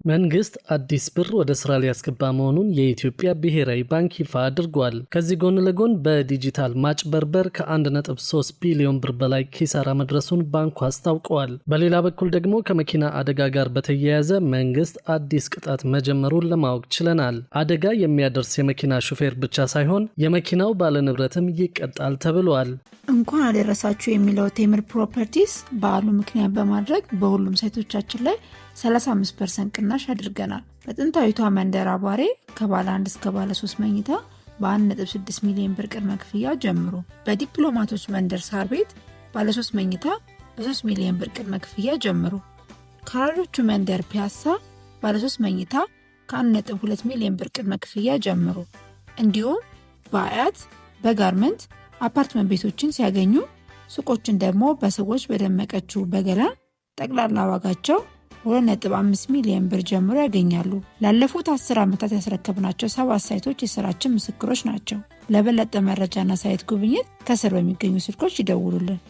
መንግስት አዲስ ብር ወደ ስራ ሊያስገባ መሆኑን የኢትዮጵያ ብሔራዊ ባንክ ይፋ አድርጓል። ከዚህ ጎን ለጎን በዲጂታል ማጭበርበር ከ1.3 ቢሊዮን ብር በላይ ኪሳራ መድረሱን ባንኩ አስታውቀዋል። በሌላ በኩል ደግሞ ከመኪና አደጋ ጋር በተያያዘ መንግስት አዲስ ቅጣት መጀመሩን ለማወቅ ችለናል። አደጋ የሚያደርስ የመኪና ሹፌር ብቻ ሳይሆን የመኪናው ባለንብረትም ይቀጣል ተብሏል። እንኳን አደረሳችሁ የሚለው ቴምር ፕሮፐርቲስ በዓሉ ምክንያት በማድረግ በሁሉም ሳይቶቻችን ላይ 35% ቅናሽ አድርገናል። በጥንታዊቷ መንደር አቧሬ ከባለ 1 እስከ ባለ 3 መኝታ በ1.6 ሚሊዮን ብር ቅድመ ክፍያ ጀምሮ፣ በዲፕሎማቶች መንደር ሳር ቤት ባለ 3 መኝታ በ3 ሚሊዮን ብር ቅድመ ክፍያ ጀምሮ፣ ካራዶቹ መንደር ፒያሳ ባለ 3 መኝታ ከ1.2 ሚሊዮን ብር ቅድመ ክፍያ ጀምሮ፣ እንዲሁም በአያት በጋርመንት አፓርትመንት ቤቶችን ሲያገኙ ሱቆችን ደግሞ በሰዎች በደመቀችው በገላን ጠቅላላ ዋጋቸው 2.5 ሚሊዮን ብር ጀምሮ ያገኛሉ። ላለፉት 10 ዓመታት ያስረከብናቸው 7 ሳይቶች የስራችን ምስክሮች ናቸው። ለበለጠ መረጃና ሳይት ጉብኝት ከስር በሚገኙ ስልኮች ይደውሉልን።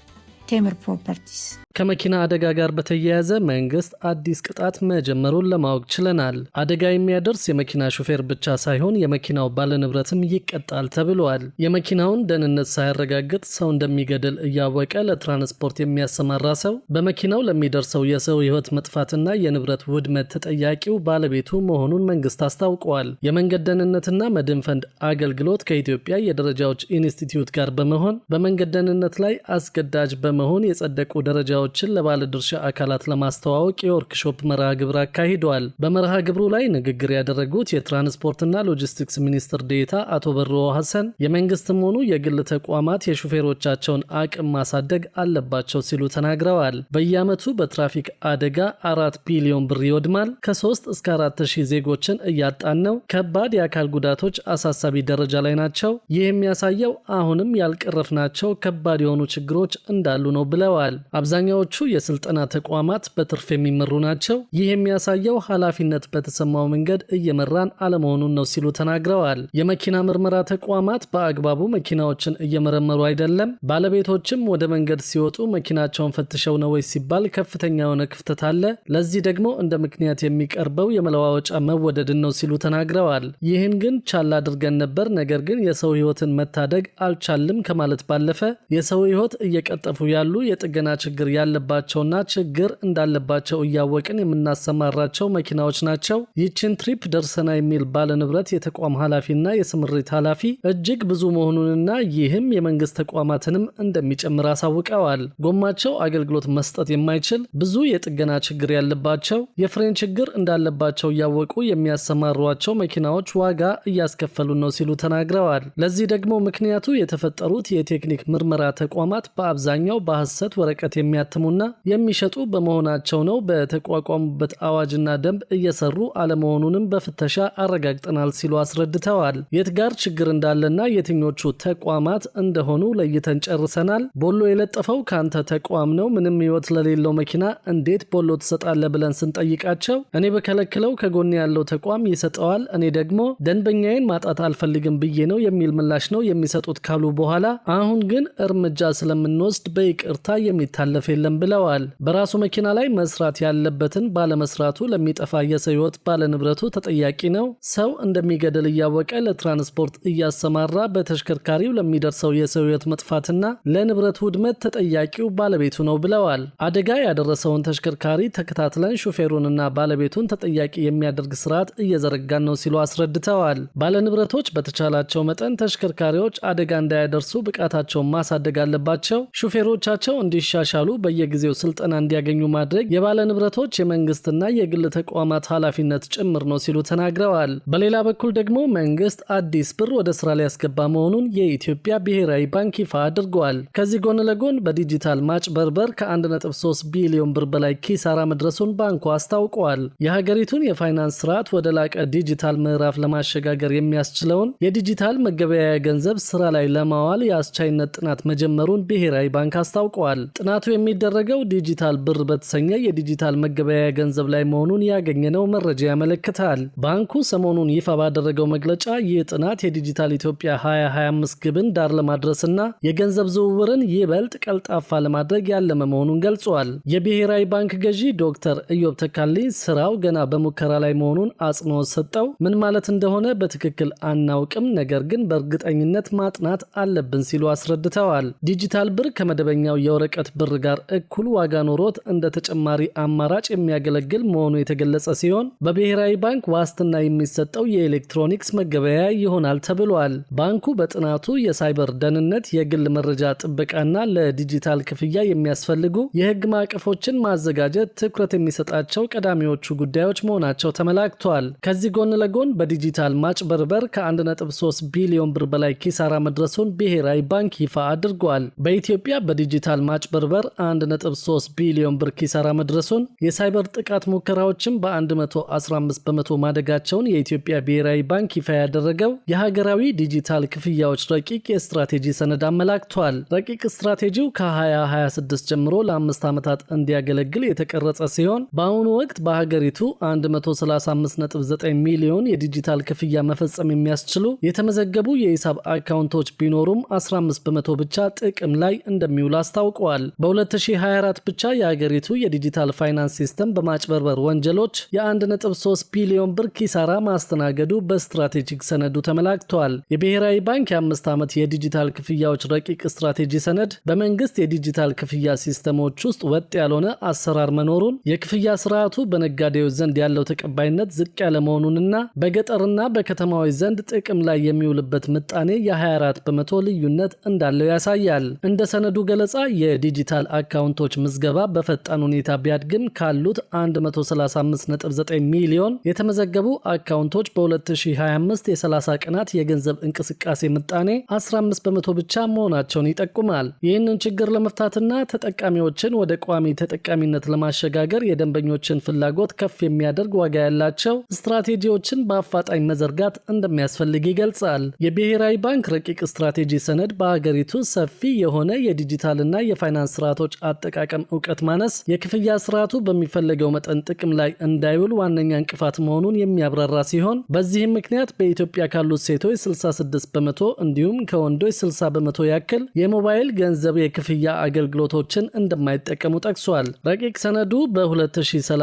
ቴምር ፕሮፐርቲስ። ከመኪና አደጋ ጋር በተያያዘ መንግስት አዲስ ቅጣት መጀመሩን ለማወቅ ችለናል። አደጋ የሚያደርስ የመኪና ሹፌር ብቻ ሳይሆን የመኪናው ባለንብረትም ይቀጣል ተብሏል። የመኪናውን ደህንነት ሳያረጋግጥ ሰው እንደሚገድል እያወቀ ለትራንስፖርት የሚያሰማራ ሰው በመኪናው ለሚደርሰው የሰው ሕይወት መጥፋትና የንብረት ውድመት ተጠያቂው ባለቤቱ መሆኑን መንግስት አስታውቋል። የመንገድ ደህንነትና መድን ፈንድ አገልግሎት ከኢትዮጵያ የደረጃዎች ኢንስቲትዩት ጋር በመሆን በመንገድ ደህንነት ላይ አስገዳጅ በመሆን የጸደቁ ደረጃዎችን ለባለድርሻ አካላት ለማስተዋወቅ የወርክሾፕ መርሃ ግብር አካሂደዋል። በመርሃ ግብሩ ላይ ንግግር ያደረጉት የትራንስፖርትና ሎጂስቲክስ ሚኒስትር ዴኤታ አቶ በሮ ሐሰን የመንግስትም ሆኑ የግል ተቋማት የሹፌሮቻቸውን አቅም ማሳደግ አለባቸው ሲሉ ተናግረዋል። በየዓመቱ በትራፊክ አደጋ 4 ቢሊዮን ብር ይወድማል። ከ3 እስከ 4 ሺህ ዜጎችን እያጣን ነው። ከባድ የአካል ጉዳቶች አሳሳቢ ደረጃ ላይ ናቸው። ይህ የሚያሳየው አሁንም ያልቀረፍናቸው ከባድ የሆኑ ችግሮች እንዳሉ ነው ብለዋል። አብዛኛዎቹ የስልጠና ተቋማት በትርፍ የሚመሩ ናቸው። ይህ የሚያሳየው ኃላፊነት በተሰማው መንገድ እየመራን አለመሆኑን ነው ሲሉ ተናግረዋል። የመኪና ምርመራ ተቋማት በአግባቡ መኪናዎችን እየመረመሩ አይደለም። ባለቤቶችም ወደ መንገድ ሲወጡ መኪናቸውን ፈትሸው ነው ወይ ሲባል ከፍተኛ የሆነ ክፍተት አለ። ለዚህ ደግሞ እንደ ምክንያት የሚቀርበው የመለዋወጫ መወደድን ነው ሲሉ ተናግረዋል። ይህን ግን ቻል አድርገን ነበር፣ ነገር ግን የሰው ሕይወትን መታደግ አልቻልም ከማለት ባለፈ የሰው ሕይወት እየቀጠፉ ያሉ የጥገና ችግር ያለባቸውና ችግር እንዳለባቸው እያወቅን የምናሰማራቸው መኪናዎች ናቸው። ይችን ትሪፕ ደርሰና የሚል ባለንብረት የተቋም ኃላፊና የስምሪት ኃላፊ እጅግ ብዙ መሆኑንና ይህም የመንግስት ተቋማትንም እንደሚጨምር አሳውቀዋል። ጎማቸው አገልግሎት መስጠት የማይችል ብዙ የጥገና ችግር ያለባቸው የፍሬን ችግር እንዳለባቸው እያወቁ የሚያሰማሯቸው መኪናዎች ዋጋ እያስከፈሉ ነው ሲሉ ተናግረዋል። ለዚህ ደግሞ ምክንያቱ የተፈጠሩት የቴክኒክ ምርመራ ተቋማት በአብዛኛው በሐሰት ወረቀት የሚያትሙና የሚሸጡ በመሆናቸው ነው። በተቋቋሙበት አዋጅና ደንብ እየሰሩ አለመሆኑንም በፍተሻ አረጋግጠናል ሲሉ አስረድተዋል። የት ጋር ችግር እንዳለና የትኞቹ ተቋማት እንደሆኑ ለይተን ጨርሰናል። ቦሎ የለጠፈው ካንተ ተቋም ነው፣ ምንም ሕይወት ለሌለው መኪና እንዴት ቦሎ ትሰጣለህ ብለን ስንጠይቃቸው እኔ በከለክለው ከጎን ያለው ተቋም ይሰጠዋል፣ እኔ ደግሞ ደንበኛዬን ማጣት አልፈልግም ብዬ ነው የሚል ምላሽ ነው የሚሰጡት ካሉ በኋላ አሁን ግን እርምጃ ስለምንወስድ በይቅርታ የሚታለፍ የለም ብለዋል። በራሱ መኪና ላይ መስራት ያለበትን ባለመስራቱ ለሚጠፋ የሰው ሕይወት ባለንብረቱ ተጠያቂ ነው። ሰው እንደሚገደል እያወቀ ለትራንስፖርት እያሰማራ በተሽከርካሪው ለሚደርሰው የሰው ሕይወት መጥፋትና ለንብረት ውድመት ተጠያቂው ባለቤቱ ነው ብለዋል። አደጋ ያደረሰውን ተሽከርካሪ ተከታትለን ሹፌሩንና ባለቤቱን ተጠያቂ የሚያደርግ ስርዓት እየዘረጋን ነው ሲሉ አስረድተዋል። ባለንብረቶች በተቻላቸው መጠን ተሽከርካሪዎች አደጋ እንዳያደርሱ ብቃታቸውን ማሳደግ አለባቸው። ሹፌሮቻቸው እንዲሻሻሉ በየጊዜው ስልጠና እንዲያገኙ ማድረግ የባለ ንብረቶች የመንግስትና የግል ተቋማት ኃላፊነት ጭምር ነው ሲሉ ተናግረዋል። በሌላ በኩል ደግሞ መንግስት አዲስ ብር ወደ ስራ ሊያስገባ መሆኑን የኢትዮጵያ ብሔራዊ ባንክ ይፋ አድርጓል። ከዚህ ጎን ለጎን በዲጂታል ማጭበርበር ከ1.3 ቢሊዮን ብር በላይ ኪሳራ መድረሱን ባንኩ አስታውቋል። የሀገሪቱን የፋይናንስ ስርዓት ወደ ላቀ ዲጂታል ምዕራፍ ለማሸጋገር የሚያስችለውን የዲጂታል መገበያያ ገንዘብ ስራ ላይ ለማዋል የአስቻይነት ጥናት መጀመሩን ብሔራዊ ባንክ አስታውቋል። አስታውቀዋል። ጥናቱ የሚደረገው ዲጂታል ብር በተሰኘ የዲጂታል መገበያያ ገንዘብ ላይ መሆኑን ያገኘነው መረጃ ያመለክታል። ባንኩ ሰሞኑን ይፋ ባደረገው መግለጫ ይህ ጥናት የዲጂታል ኢትዮጵያ 2025 ግብን ዳር ለማድረስና የገንዘብ ዝውውርን ይበልጥ ቀልጣፋ ለማድረግ ያለመ መሆኑን ገልጿል። የብሔራዊ ባንክ ገዢ ዶክተር ኢዮብ ተካልኝ ስራው ገና በሙከራ ላይ መሆኑን አጽንኦት ሰጠው ምን ማለት እንደሆነ በትክክል አናውቅም፣ ነገር ግን በእርግጠኝነት ማጥናት አለብን ሲሉ አስረድተዋል። ዲጂታል ብር ከመደበኛው የወረቀት ብር ጋር እኩል ዋጋ ኖሮት እንደ ተጨማሪ አማራጭ የሚያገለግል መሆኑ የተገለጸ ሲሆን በብሔራዊ ባንክ ዋስትና የሚሰጠው የኤሌክትሮኒክስ መገበያያ ይሆናል ተብሏል። ባንኩ በጥናቱ የሳይበር ደህንነት፣ የግል መረጃ ጥበቃና ለዲጂታል ክፍያ የሚያስፈልጉ የህግ ማዕቀፎችን ማዘጋጀት ትኩረት የሚሰጣቸው ቀዳሚዎቹ ጉዳዮች መሆናቸው ተመላክቷል። ከዚህ ጎን ለጎን በዲጂታል ማጭበርበር ከ1.3 ቢሊዮን ብር በላይ ኪሳራ መድረሱን ብሔራዊ ባንክ ይፋ አድርጓል። በኢትዮጵያ በዲጂታል ማጭበርበር 1.3 ቢሊዮን ብር ኪሳራ መድረሱን፣ የሳይበር ጥቃት ሙከራዎችም በ115 በመቶ ማደጋቸውን የኢትዮጵያ ብሔራዊ ባንክ ይፋ ያደረገው የሀገራዊ ዲጂታል ክፍያዎች ረቂቅ የስትራቴጂ ሰነድ አመላክቷል። ረቂቅ ስትራቴጂው ከ2026 ጀምሮ ለ5 ዓመታት እንዲያገለግል የተቀረጸ ሲሆን በአሁኑ ወቅት በሀገሪቱ 135.9 ሚሊዮን የዲጂታል ክፍያ መፈጸም የሚያስችሉ የተመዘገቡ የሂሳብ አካውንቶች ቢኖሩም 15 በመቶ ብቻ ጥቅም ላይ እንደሚውል አስታውቀዋል። በ2024 ብቻ የሀገሪቱ የዲጂታል ፋይናንስ ሲስተም በማጭበርበር ወንጀሎች የ1.3 ቢሊዮን ብር ኪሳራ ማስተናገዱ በስትራቴጂክ ሰነዱ ተመላክቷል። የብሔራዊ ባንክ የ5 ዓመት የዲጂታል ክፍያዎች ረቂቅ ስትራቴጂ ሰነድ በመንግስት የዲጂታል ክፍያ ሲስተሞች ውስጥ ወጥ ያልሆነ አሰራር መኖሩን፣ የክፍያ ስርዓቱ በነጋዴዎች ዘንድ ያለው ተቀባይነት ዝቅ ያለ መሆኑንና በገጠርና በከተማዎች ዘንድ ጥቅም ላይ የሚውልበት ምጣኔ የ24 በመቶ ልዩነት እንዳለው ያሳያል። እንደ ሰነዱ ገለጻ የዲጂታል አካውንቶች ምዝገባ በፈጣን ሁኔታ ቢያድግም ካሉት 135.9 ሚሊዮን የተመዘገቡ አካውንቶች በ2025 የ30 ቀናት የገንዘብ እንቅስቃሴ ምጣኔ 15 በመቶ ብቻ መሆናቸውን ይጠቁማል። ይህንን ችግር ለመፍታትና ተጠቃሚዎችን ወደ ቋሚ ተጠቃሚነት ለማሸጋገር የደንበኞችን ፍላጎት ከፍ የሚያደርግ ዋጋ ያላቸው ስትራቴጂዎችን በአፋጣኝ መዘርጋት እንደሚያስፈልግ ይገልጻል። የብሔራዊ ባንክ ረቂቅ ስትራቴጂ ሰነድ በሀገሪቱ ሰፊ የሆነ የዲጂታልና የፋይናንስ ስርዓቶች አጠቃቀም እውቀት ማነስ የክፍያ ስርዓቱ በሚፈለገው መጠን ጥቅም ላይ እንዳይውል ዋነኛ እንቅፋት መሆኑን የሚያብራራ ሲሆን በዚህም ምክንያት በኢትዮጵያ ካሉት ሴቶች 66 በመቶ እንዲሁም ከወንዶች 60 በመቶ ያክል የሞባይል ገንዘብ የክፍያ አገልግሎቶችን እንደማይጠቀሙ ጠቅሷል። ረቂቅ ሰነዱ በ2030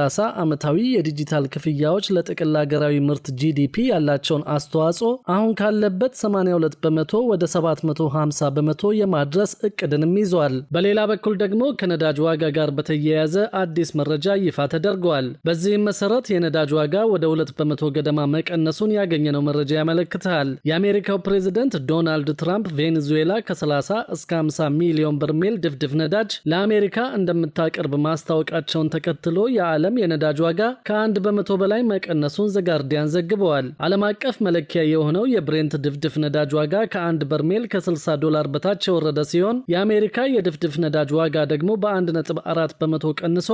ዓመታዊ የዲጂታል ክፍያዎች ለጥቅል ሀገራዊ ምርት GDP ያላቸውን አስተዋጽኦ አሁን ካለበት 82 በመቶ ወደ 750 በመቶ የማድረስ እቅድንም ይዟል። በሌላ በኩል ደግሞ ከነዳጅ ዋጋ ጋር በተያያዘ አዲስ መረጃ ይፋ ተደርጓል። በዚህም መሰረት የነዳጅ ዋጋ ወደ 2 በመቶ ገደማ መቀነሱን ያገኘነው መረጃ ያመለክታል። የአሜሪካው ፕሬዝደንት ዶናልድ ትራምፕ ቬኔዙዌላ ከ30 እስከ 50 ሚሊዮን በርሜል ድፍድፍ ነዳጅ ለአሜሪካ እንደምታቀርብ ማስታወቃቸውን ተከትሎ የዓለም የነዳጅ ዋጋ ከ1 በመቶ በላይ መቀነሱን ዘጋርዲያን ዘግበዋል። ዓለም አቀፍ መለኪያ የሆነው የብሬንት ድፍድፍ ነዳጅ ዋጋ ከ1 በርሜል ከ$60 በታች የወረደ ሲሆን የአሜሪካ የድፍድፍ ነዳጅ ዋጋ ደግሞ በ1.4 በመቶ ቀንሶ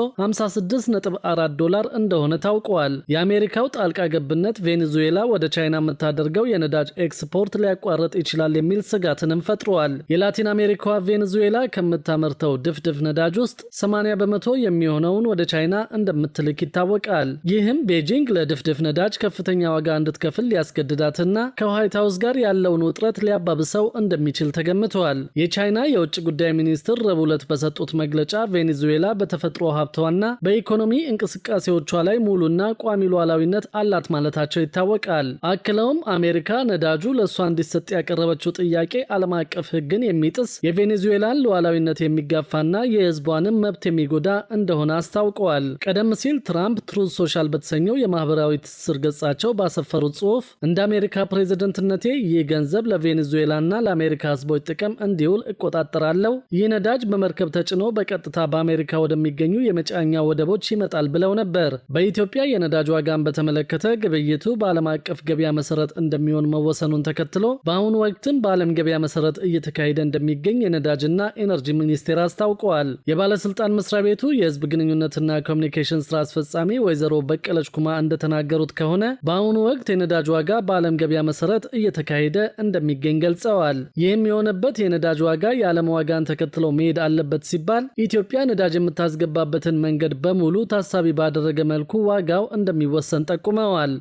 $56.4 እንደሆነ ታውቋል። የአሜሪካው ጣልቃ ገብነት ቬኔዙዌላ ወደ ቻይና የምታደርገው የነዳጅ ኤክስፖርት ሊያቋርጥ ይችላል የሚል ስጋትንም ፈጥሯል። የላቲን አሜሪካዋ ቬኔዙዌላ ከምታመርተው ድፍድፍ ነዳጅ ውስጥ 80 በመቶ የሚሆነውን ወደ ቻይና እንደምትልክ ይታወቃል። ይህም ቤጂንግ ለድፍድፍ ነዳጅ ከፍተኛ ዋጋ እንድትከፍል ሊያስገድዳትና ከዋይት ሃውስ ጋር ያለውን ውጥረት ሊያባብሰው እንደሚችል ተገምቷል። የቻይና የውጭ ጉዳይ ሚኒስትር ረቡዕ ዕለት በሰጡት መግለጫ ቬኔዙዌላ በተፈጥሮ ሀብቷና በኢኮኖሚ እንቅስቃሴዎቿ ላይ ሙሉና ቋሚ ሉዓላዊነት አላት ማለታቸው ይታወቃል። አክለውም አሜሪካ ነዳጁ ለእሷ እንዲሰጥ ያቀረበችው ጥያቄ ዓለም አቀፍ ሕግን የሚጥስ የቬኔዙዌላን ሉዓላዊነት የሚጋፋና የሕዝቧንም መብት የሚጎዳ እንደሆነ አስታውቀዋል። ቀደም ሲል ትራምፕ ትሩዝ ሶሻል በተሰኘው የማህበራዊ ትስስር ገጻቸው ባሰፈሩት ጽሑፍ እንደ አሜሪካ ፕሬዝደንትነቴ ይህ ገንዘብ ለቬኔዙዌላና ለአሜሪካ ሕዝቦች ጥቅም እንዲውል እቆጣጠራለሁ። ይህ ነዳጅ በመርከብ ተጭኖ በቀጥታ በአሜሪካ ወደሚገኙ የመጫኛ ወደቦች ይመጣል ብለው ነበር። በኢትዮጵያ የነዳጅ ዋጋን በተመለከተ ግብይቱ በዓለም አቀፍ ገበያ መሰረት እንደሚሆን መወሰኑን ተከትሎ በአሁኑ ወቅትም በዓለም ገበያ መሰረት እየተካሄደ እንደሚገኝ የነዳጅና ኤነርጂ ሚኒስቴር አስታውቀዋል። የባለስልጣን መስሪያ ቤቱ የህዝብ ግንኙነትና ኮሚኒኬሽን ስራ አስፈጻሚ ወይዘሮ በቀለች ኩማ እንደተናገሩት ከሆነ በአሁኑ ወቅት የነዳጅ ዋጋ በዓለም ገበያ መሰረት እየተካሄደ እንደሚገኝ ገልጸዋል። ይህም የሆነበት የነዳጅ ዋጋ የዓለም ዋጋን ተከትለው መሄድ አለበት ሲባል ኢትዮጵያ ነዳጅ የምታስገባበትን መንገድ በሙሉ ታሳቢ ባደረገ መልኩ ዋጋው እንደሚወሰን ጠቁመዋል።